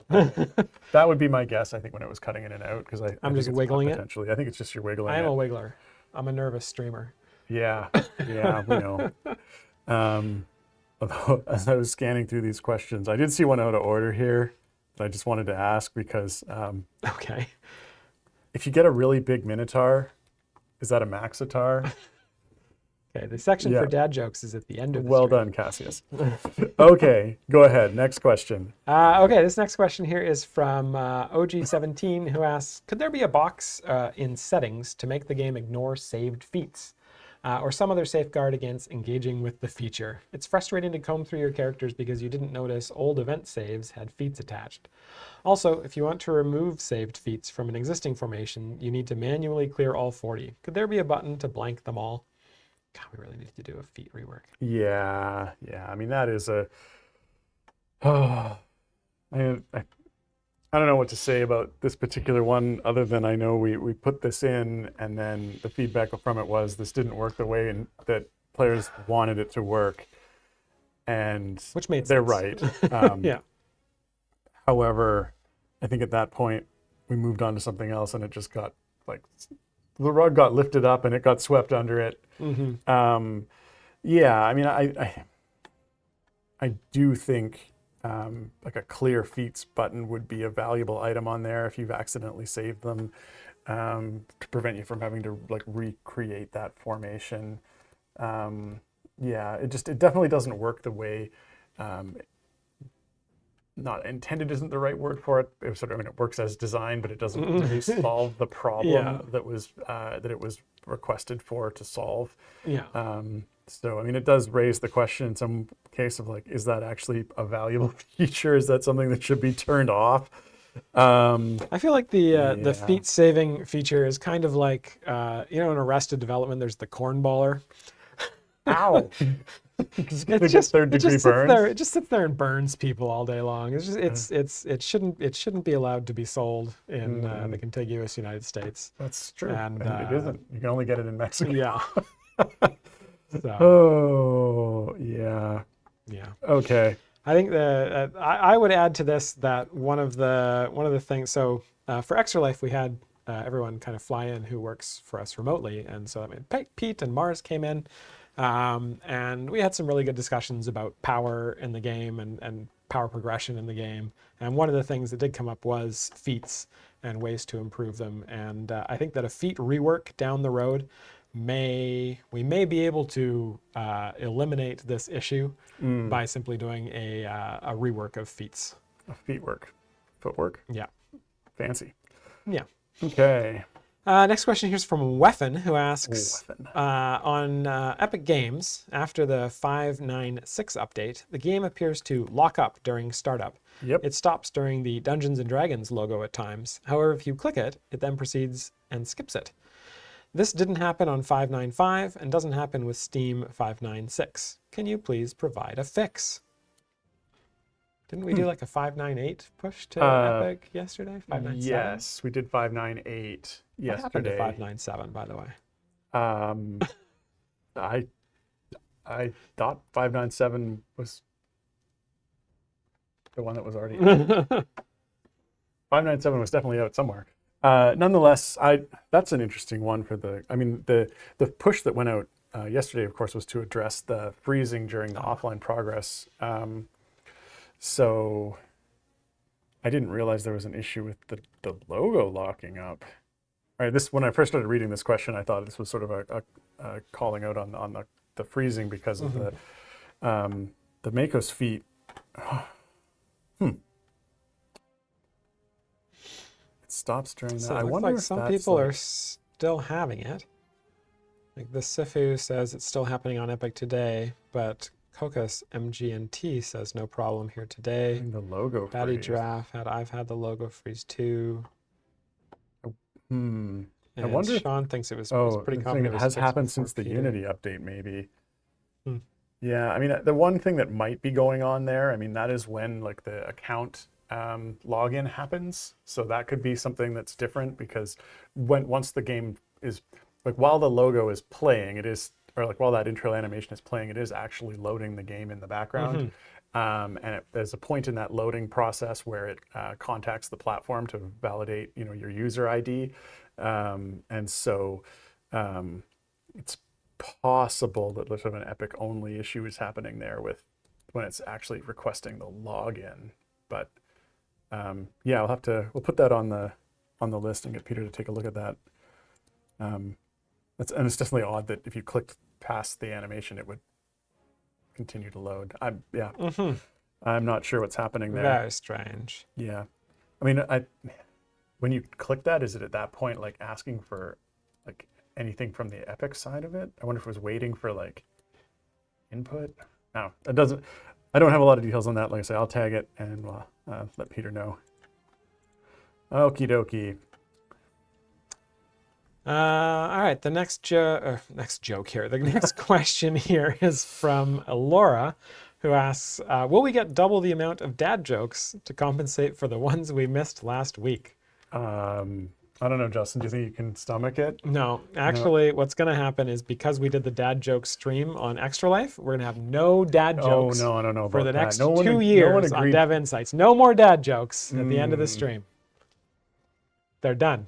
That would be my guess, I think, when it was cutting in and out, because I'm think just it's wiggling it? potentially. I think it's just you're wiggling I am it. a wiggler. I'm a nervous streamer. Yeah, we know. Although, as I was scanning through these questions, I did see one out of order here that I just wanted to ask because Okay. if you get a really big Minotaur, is that a Maxitar? Okay, the section Yeah. for dad jokes is at the end of the Well stream. done, Cassius. Okay, go ahead. Next question. Okay, this next question here is from OG17, who asks, could there be a box in settings to make the game ignore saved feats? Or some other safeguard against engaging with the feature? It's frustrating to comb through your characters because you didn't notice old event saves had feats attached. Also, if you want to remove saved feats from an existing formation, you need to manually clear all 40. Could there be a button to blank them all? God, we really need to do a feat rework. Yeah. I mean, that is a. I don't know what to say about this particular one, other than I know we put this in, and then the feedback from it was this didn't work the way that players wanted it to work, and Which made they're sense. right. Yeah. However, I think at that point we moved on to something else, and it just got like the rug got lifted up and it got swept under it. Mm-hmm. Yeah, I mean, I do think like a clear feats button would be a valuable item on there if you've accidentally saved them, to prevent you from having to like recreate that formation. Yeah, it definitely doesn't work the way. Not intended isn't the right word for it. It sort of, I mean, it works as designed, but it doesn't really solve the problem Yeah. that it was requested for to solve. Yeah. So, I mean, it does raise the question in some case of like, is that actually a valuable feature? Is that something that should be turned off? I feel like the Yeah. feat saving feature is kind of like, in Arrested Development, there's the cornballer. Ow! It Just third degree burns. it just sits there and burns people all day long. It's just it shouldn't be allowed to be sold in the contiguous United States. That's true. And, And it isn't. You can only get it in Mexico. Yeah. So, Oh, yeah. yeah. Okay. I think I would add to this that one of the things. So for Extra Life, we had everyone kind of fly in who works for us remotely, and so I mean Pete and Mars came in, and we had some really good discussions about power in the game and power progression in the game. And one of the things that did come up was feats and ways to improve them. And I think that a feat rework down the road we may be able to eliminate this issue by simply doing a rework of feats. Feet work. Footwork. Yeah. Fancy. Yeah. Okay. Next question here's from Weffen, who asks, Weffen. on Epic Games, after the 5.9.6 update, the game appears to lock up during startup. Yep. It stops during the Dungeons and Dragons logo at times. However, if you click it, it then proceeds and skips it. This didn't happen on 5.9.5 and doesn't happen with Steam 5.9.6. Can you please provide a fix? Didn't we do like a 5.9.8 push to Epic yesterday? 5.9.7? Yes, we did 5.9.8 What happened to yesterday. 5.9.7, by the way? I thought 5.9.7 was the one that was already 5.9.7 was definitely out somewhere. Nonetheless, that's an interesting one for the. I mean, the push that went out yesterday, of course, was to address the freezing during the offline progress. So I didn't realize there was an issue with the logo locking up. All right, when I first started reading this question, I thought this was sort of a calling out on the freezing because of the Mako's feet. It stops during that. So I it looks wonder like if some that's people like, are still having it. Like the Sifu says it's still happening on Epic today, but Cocos MGNT says no problem here today. the logo Batty freeze. Giraffe I've had the logo freeze too. I And wonder if Sean thinks it was pretty the thing confident it it was has fixed happened before since the Peter. Unity update, maybe. Hmm. Yeah, I mean, the one thing that might be going on there, I mean, that is when like the account login happens. So that could be something that's different because once the game is like while the logo is playing, it is or like while that intro animation is playing, it is actually loading the game in the background. And there's a point in that loading process where it contacts the platform to validate, your user ID, and so it's possible that sort of an Epic only issue is happening there with when it's actually requesting the login. But yeah, we'll put that on the list and get Peter to take a look at that. And it's definitely odd that if you clicked past the animation, it would continue to load. I'm not sure what's happening there. Very strange. Yeah, I mean, when you click that, is it at that point like asking for like anything from the Epic side of it? I wonder if it was waiting for like input. No, it doesn't. I don't have a lot of details on that. Like I say, I'll tag it and we'll let Peter know. Okie dokie. All right, the next joke here. The next question here is from Laura, who asks, will we get double the amount of dad jokes to compensate for the ones we missed last week? I don't know, Justin. Do you think you can stomach it? No, actually, what's going to happen is because we did the dad joke stream on Extra Life, we're going to have no dad jokes Oh, no, I don't know for about the that. next No one 2 ag- no years one on agreed. Dev Insights. No more dad jokes at the end of the stream. They're done.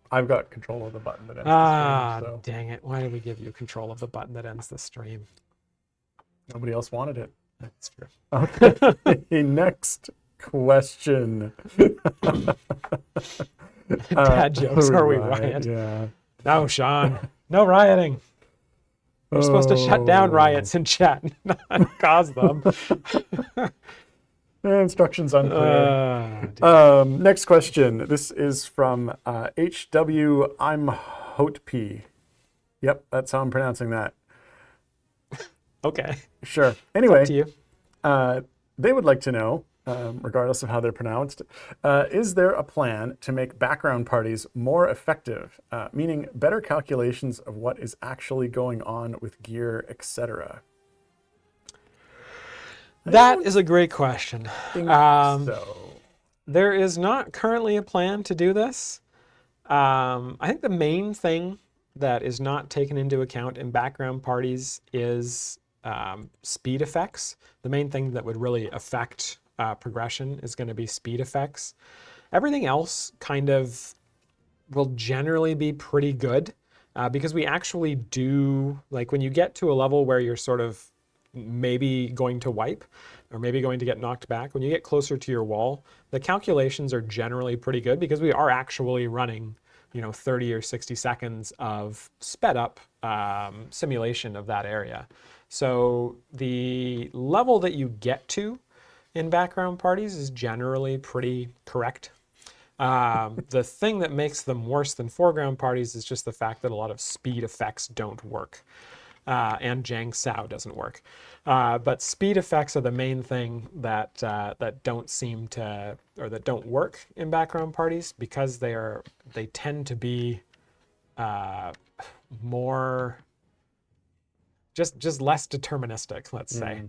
I've got control of the button that ends the stream, so Dang it. Why did we give you control of the button that ends the stream? nobody else wanted it. That's true. Okay, next question. Dad jokes, are we riot? Yeah. No, Sean. No rioting. You're supposed to shut down riots in chat, not cause them. Instructions unclear. Next question. This is from HW. I'm Hotp. Yep, that's how I'm pronouncing that. Okay. Sure. Anyway, To you. they would like to know, regardless of how they're pronounced, is there a plan to make background parties more effective, meaning better calculations of what is actually going on with gear, etc.? That is a great question. So, There is not currently a plan to do this. I think the main thing that is not taken into account in background parties is speed effects. The main thing that would really affect progression is going to be speed effects. Everything else kind of will generally be pretty good because we actually do, like when you get to a level where you're sort of maybe going to wipe or maybe going to get knocked back, when you get closer to your wall, the calculations are generally pretty good because we are actually running 30 or 60 seconds of sped up simulation of that area. So the level that you get to in background parties is generally pretty correct. The thing that makes them worse than foreground parties is just the fact that a lot of speed effects don't work. And Jang Sao doesn't work. But speed effects are the main thing that don't seem to, or that don't work in background parties, because they tend to be more just less deterministic, let's say.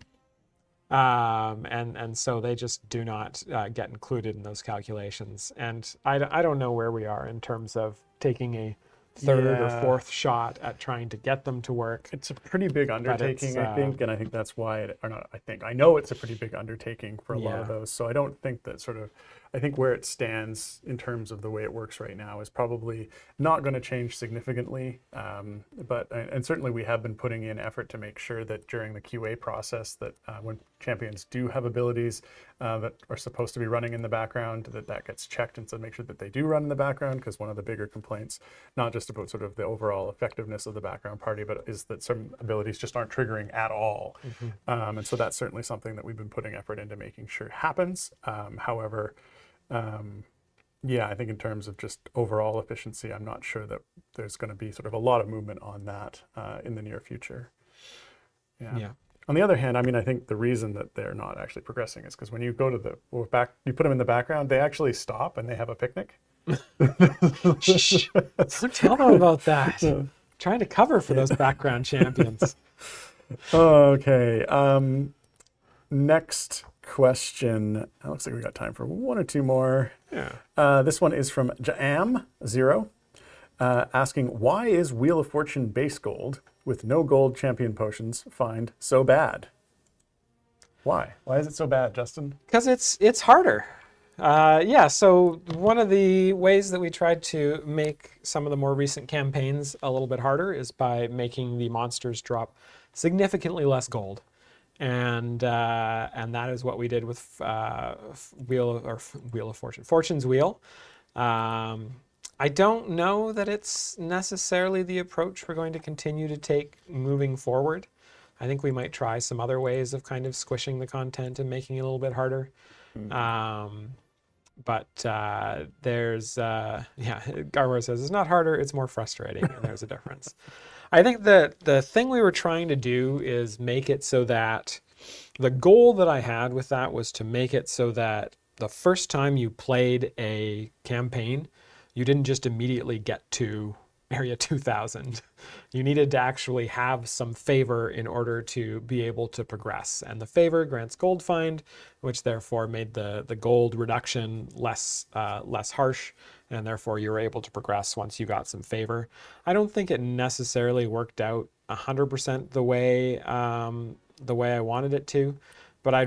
And so they just do not get included in those calculations. And I don't know where we are in terms of taking a third or fourth shot at trying to get them to work. It's a pretty big undertaking, I think, and I think that's why, I know it's a pretty big undertaking for a lot of those. So I don't think that I think where it stands in terms of the way it works right now is probably not going to change significantly. And certainly we have been putting in effort to make sure that during the QA process that when champions do have abilities that are supposed to be running in the background, that gets checked, and so make sure that they do run in the background, because one of the bigger complaints, not just about sort of the overall effectiveness of the background party, but is that some abilities just aren't triggering at all. And so that's certainly something that we've been putting effort into making sure happens. However, I think in terms of just overall efficiency, I'm not sure that there's going to be sort of a lot of movement on that in the near future. Yeah. On the other hand, I mean, I think the reason that they're not actually progressing is because when you go to you put them in the background, they actually stop and they have a picnic. Shh. Don't tell them about that. Trying to cover for those background champions. Okay. Next question. It looks like we got time for one or two more. Yeah. This one is from Jaam0, asking, why is Wheel of Fortune base gold with no gold champion potions find so bad? Why? Why is it so bad, Justin? Because it's harder. So one of the ways that we tried to make some of the more recent campaigns a little bit harder is by making the monsters drop significantly less gold. And that is what we did with Wheel of Fortune, Fortune's Wheel. I don't know that it's necessarily the approach we're going to continue to take moving forward. I think we might try some other ways of kind of squishing the content and making it a little bit harder. But there's, Garwar says, it's not harder, it's more frustrating, and there's a difference. I think that the thing we were trying to do is make it so that the goal that I had with that was to make it so that the first time you played a campaign, you didn't just immediately get to Area 2000. You needed to actually have some favor in order to be able to progress. And the favor grants gold find, which therefore made the gold reduction less harsh, and therefore you were able to progress once you got some favor. I don't think it necessarily worked out 100% the way I wanted it to, but I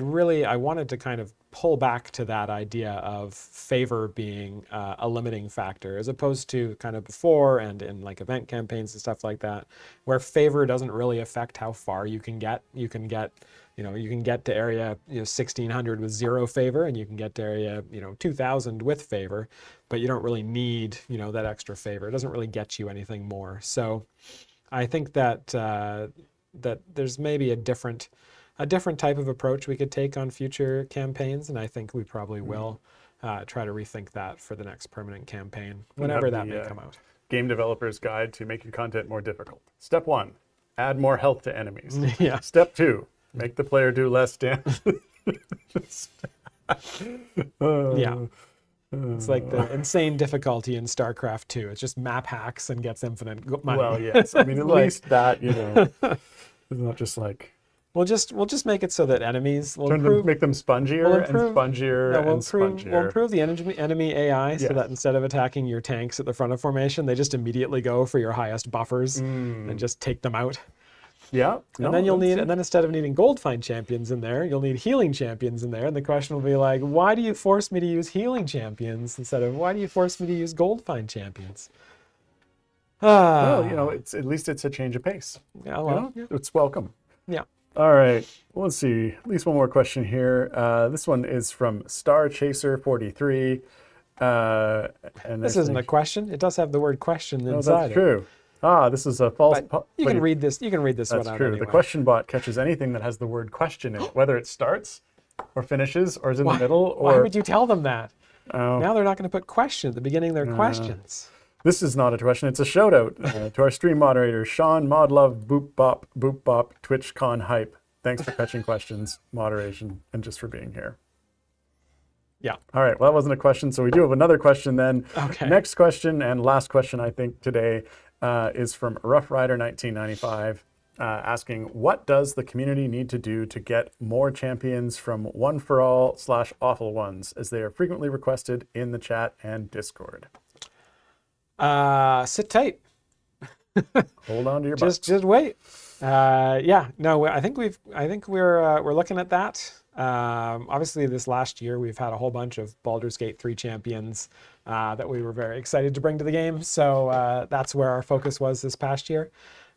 wanted to kind of pull back to that idea of favor being a limiting factor, as opposed to kind of before and in like event campaigns and stuff like that, where favor doesn't really affect how far you can get. You can get to area 1600 with 0 favor, and you can get to area 2000 with favor, but you don't really need that extra favor. It doesn't really get you anything more. So I think that that there's maybe a different type of approach we could take on future campaigns, and I think we probably will try to rethink that for the next permanent campaign, whenever that may come out. Game Developer's Guide to Making Content More Difficult. Step 1, add more health to enemies. Yeah. Step 2, make the player do less damage. Yeah. It's like the insane difficulty in StarCraft 2. It's just map hacks and gets infinite money. Well, yes. I mean, at least that, it's not just like... We'll just make it so that enemies will make them spongier and spongier. We'll improve the enemy AI so that instead of attacking your tanks at the front of formation, they just immediately go for your highest buffers and just take them out. Yeah. And then instead of needing gold find champions in there, you'll need healing champions in there. And the question will be like, why do you force me to use healing champions instead of why do you force me to use gold find champions? Well, it's at least it's a change of pace. Yeah, well, it's welcome. Yeah. All right, let's see. At least one more question here. This one is from Star Chaser 43. And this isn't a question. It does have the word question inside. That's true. This is a false. You can read this. You can read this one out. That's true. Anyway. The question bot catches anything that has the word question in it, whether it starts or finishes or is in Why, the middle. why Or would you tell them that? oh, Now they're not going to put question at the beginning of their questions. this is not a question. It's a shout out to our stream moderators, Sean, Modlove, Boop Bop, TwitchCon Hype. Thanks for catching questions, moderation, and just for being here. Yeah. All right. Well, that wasn't a question, so we do have another question then. Okay. Next question and last question, I think, today is from Rough Rider 1995, asking, what does the community need to do to get more champions from One for All / Awful Ones, as they are frequently requested in the chat and Discord? Sit tight. Hold on to your butts. Just wait. Yeah. No, I think we're looking at that. Obviously, this last year we've had a whole bunch of Baldur's Gate 3 champions that we were very excited to bring to the game. So that's where our focus was this past year.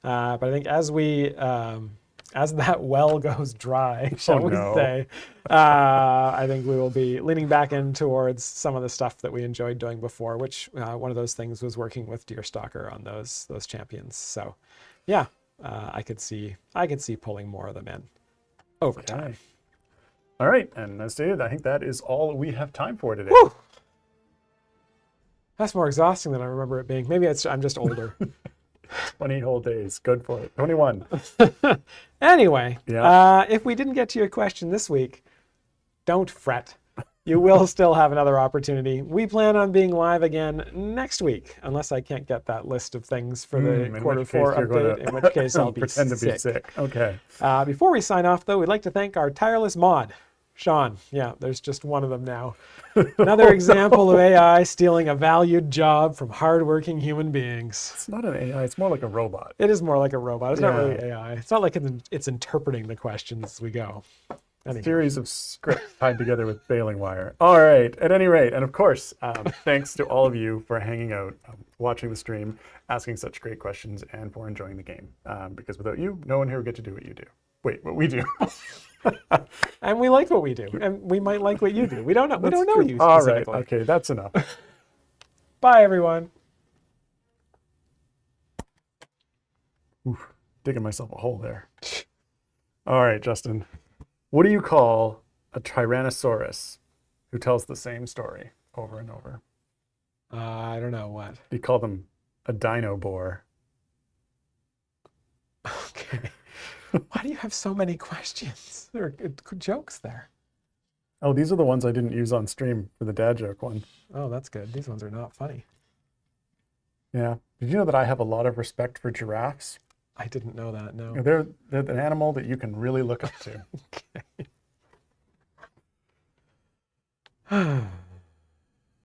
But I think as that well goes dry, shall we say, I think we will be leaning back in towards some of the stuff that we enjoyed doing before, which one of those things was working with Deerstalker on those champions. So yeah, I could see pulling more of them in over time. All right, and as stated, I think that is all we have time for today. Whew. That's more exhausting than I remember it being. Maybe I'm just older. 20 whole days. Good for it. 21. Anyway, Yeah. if we didn't get to your question this week, don't fret. You will still have another opportunity. We plan on being live again next week, unless I can't get that list of things for the Q4 update, in which case I'll be pretend to be sick. Okay. Before we sign off, though, we'd like to thank our tireless mod, Sean. Yeah, there's just one of them now. Another example of AI stealing a valued job from hardworking human beings. It's not an AI, it's more like a robot. It is more like a robot. It's not really AI. It's not like it's interpreting the questions as we go. Anyway. Series of scripts tied together with baling wire. All right, at any rate, and of course, thanks to all of you for hanging out, watching the stream, asking such great questions, and for enjoying the game. Because without you, no one here would get to do what you do. Wait, what we do. And we like what we do, and we might like what you do. We don't know. We don't know you All specifically. right, okay, that's enough. Bye, everyone. Oof, digging myself a hole there. All right, Justin. What do you call a Tyrannosaurus who tells the same story over and over? I don't know what. You call them a dino boar. Okay. Why do you have so many questions? There are jokes there. Oh, these are the ones I didn't use on stream for the dad joke one. Oh, that's good. These ones are not funny. Yeah. Did you know that I have a lot of respect for giraffes? I didn't know that, no. They're an animal that you can really look up to. Okay.